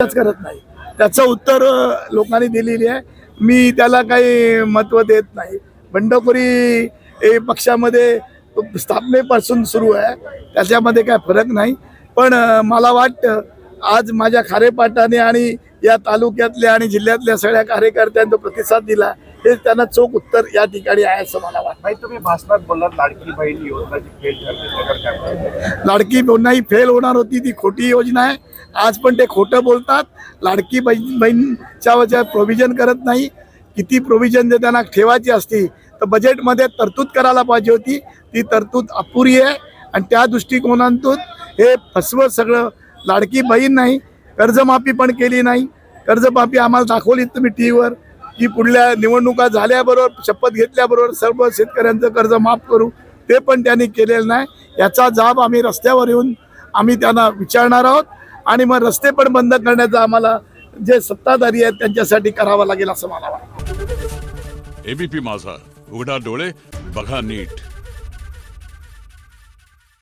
करत नाही। त्याचं उत्तर लोकांनी दिलेली आहे। मी त्याला काही महत्त्व देत नाही। बंडखोरी पक्षामध्ये स्थापनेपासून सुरू आहे, त्याच्यामध्ये काय फरक नाही। पण मला वाटतं आज माझ्या खारेपाटाने आणि या तालुक्यातल्या आणि जिल्ह्यातल्या सगळ्या कार्यकर्त्यांचा प्रतिसाद दिला, हे त्यांना चोख उत्तर या ठिकाणी आहे असं मला वाटतं। भाई तुम्ही भाषणात बोललात लाडकी बहीण योजनाची फेल ठरली, लाडकी योजना ही फेल होणार होती, ती खोटी योजना आहे। आज पण ते खोटं बोलतात। लाडकी बहीणच्या प्रोव्हिजन करत नाही। किती प्रोव्हिजन जर त्यांना ठेवायची असती तर बजेटमध्ये तरतूद करायला पाहिजे होती, ती तरतूद अपुरी आहे। आणि त्या दृष्टिकोनातून हे फसवं सगळं। लाडकी बहीण नाही, कर्जमाफी पण केली नाही। कर्जमाफी आम्हाला दाखवली तुम्ही टीव्हीवर की पुढल्या निवडणुका झाल्याबरोबर शपथ घेतल्याबरोबर सर्व शेतकऱ्यांचं कर्ज माफ करू, ते पण त्यांनी केलेलं नाही। याचा जाब आम्ही रस्त्यावर येऊन आम्ही त्यांना विचारणार आहोत आणि मग रस्ते पण बंद करण्याचा आम्हाला जे सत्ताधारी आहेत त्यांच्यासाठी करावं लागेल असं मला वाटतं। एबीपी माझा, उघडा डोळे बघा नीट।